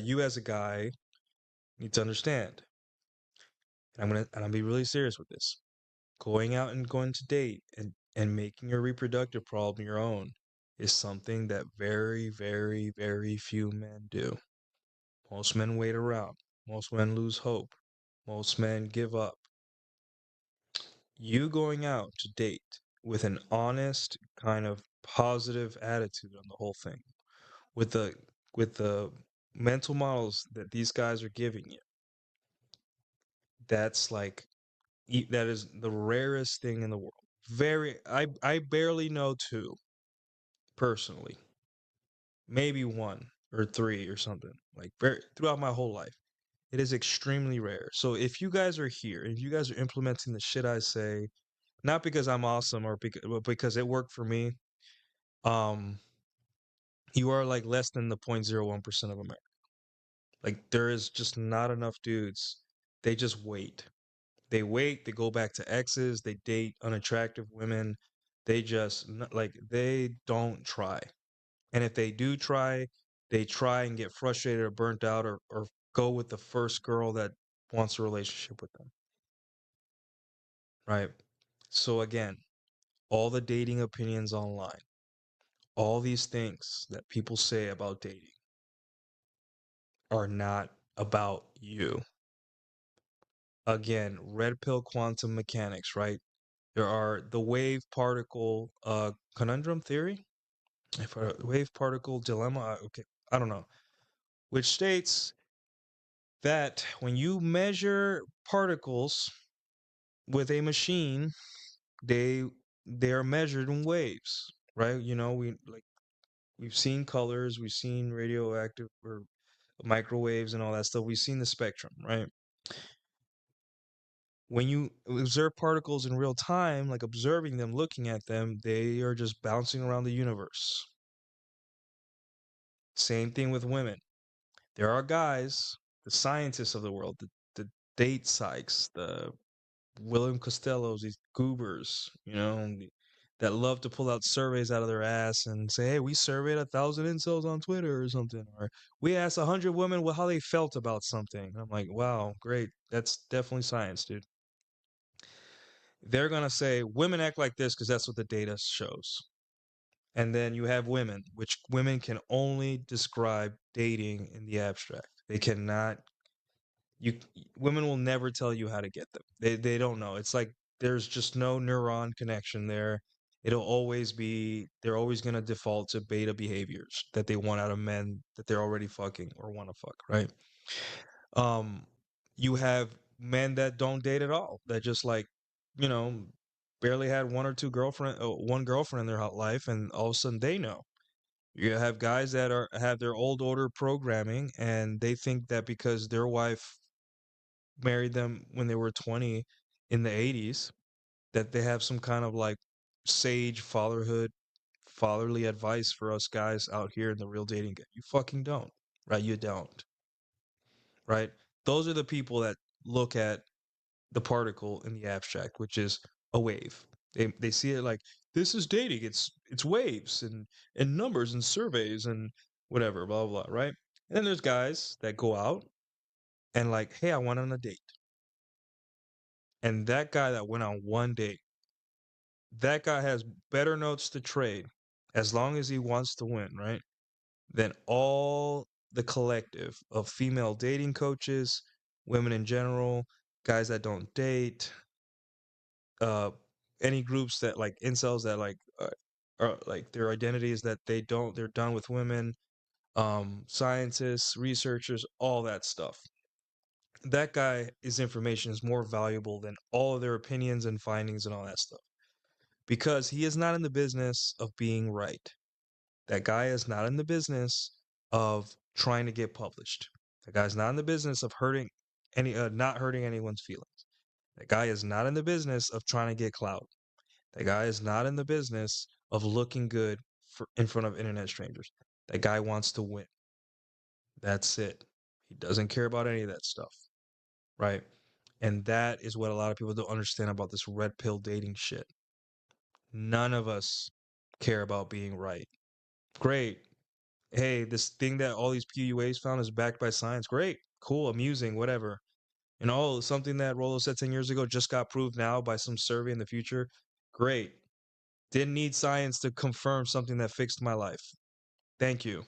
You as a guy need to understand, and I'm be really serious with this. Going out and going to date and making your reproductive problem your own is something that very, very, very few men do. Most men wait around. Most men lose hope. Most men give up. You going out to date with an honest, kind of positive attitude on the whole thing, with the mental models that these guys are giving you, that's like that is the rarest thing in the world. I barely know two personally, maybe one or three or something like throughout my whole life. It is extremely rare. So if you guys are here, if you guys are implementing the shit I say, not because I'm awesome or because it worked for me, um, you are like less than the 0.01% of America. Like there is just not enough dudes. They just wait. They wait, they go back to exes, they date unattractive women. They just like they don't try. And if they do try, they try and get frustrated or burnt out or go with the first girl that wants a relationship with them. Right? So again, all the dating opinions online, all these things that people say about dating are not about you. Again, red pill quantum mechanics, right? There are the wave particle conundrum theory, if wave particle dilemma. Okay, I don't know, which states that when you measure particles with a machine, they they are measured in waves, right? You know, we've seen colors, we've seen radioactive or microwaves and all that stuff. We've seen the spectrum, right? When you observe particles in real time, like observing them, looking at them, they are just bouncing around the universe. Same thing with women. There are guys, the scientists of the world, the date psychs, the William Costellos, these goobers, that love to pull out surveys out of their ass and say, "Hey, we surveyed 1,000 incels on Twitter or something," or "We asked 100 women how they felt about something." And I'm like, "Wow, great! That's definitely science, dude." They're gonna say women act like this because that's what the data shows. And then you have women, which women can only describe dating in the abstract. They cannot you women will never tell you how to get them. They don't know. It's like there's just no neuron connection there. It'll always be they're always gonna default to beta behaviors that they want out of men that they're already fucking or want to fuck, right? Um, you have men that don't date at all, that just like, you know, barely had one girlfriend in their life, and all of a sudden they know. You have guys that have their old order programming, and they think that because their wife married them when they were 20 in the 80s, that they have some kind of like sage fatherly advice for us guys out here in the real dating game. You fucking don't, right? You don't, right? Those are the people that look at the particle in the abstract, which is a wave. They see it like this is dating. It's waves and numbers and surveys and whatever, blah blah, blah, right? And then there's guys that go out and like, hey, I went on a date. And that guy that went on one date, that guy has better notes to trade as long as he wants to win, right? Than all the collective of female dating coaches, women in general, guys that don't date, uh any groups that like incels that like are like their identity is that they're done with women, scientists, researchers, all that stuff. That guy's information is more valuable than all of their opinions and findings and all that stuff because he is not in the business of being right. That guy is not in the business of trying to get published. That guy's not in the business of not hurting anyone's feelings. That guy is not in the business of trying to get clout. That guy is not in the business of looking good in front of internet strangers. That guy wants to win. That's it. He doesn't care about any of that stuff, right? And that is what a lot of people don't understand about this red pill dating shit. None of us care about being right. Great. Hey, this thing that all these PUAs found is backed by science. Great, cool, amusing, whatever. And oh, something that Rolo said 10 years ago just got proved now by some survey in the future. Great. Didn't need science to confirm something that fixed my life. Thank you.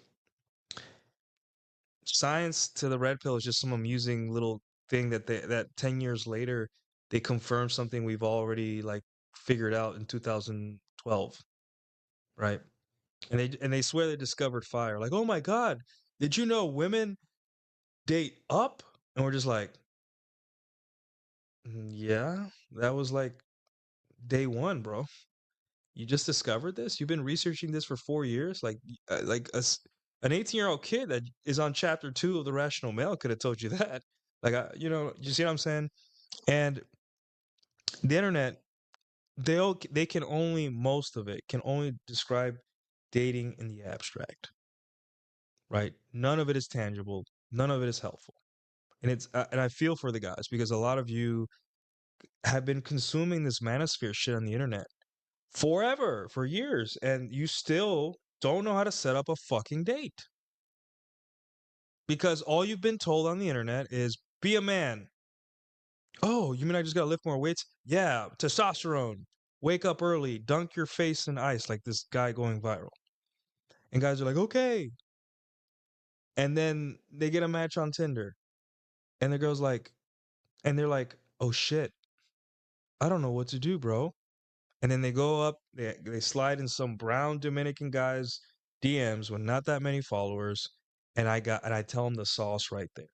Science to the red pill is just some amusing little thing that 10 years later they confirm something we've already like figured out in 2012, right? And they swear they discovered fire. Like, "Oh my god, did you know women date up?" And we're just like, Yeah, that was like day 1, bro. You just discovered this? You've been researching this for 4 years? Like an 18-year-old kid that is on chapter 2 of The Rational Male could have told you that. You see what I'm saying? And the internet, they can only most of it can only describe dating in the abstract, right? None of it is tangible, none of it is helpful. And I feel for the guys because a lot of you have been consuming this manosphere shit on the internet forever, for years, and you still don't know how to set up a fucking date. Because all you've been told on the internet is be a man. Oh, you mean I just gotta lift more weights? Yeah, testosterone. Wake up early, dunk your face in ice like this guy going viral. And guys are like, okay. And then they get a match on Tinder. And the girl's like, and they're like, oh shit, I don't know what to do, bro. And then they go up, they slide in some brown Dominican guy's DMs with not that many followers, and I tell them the sauce right there.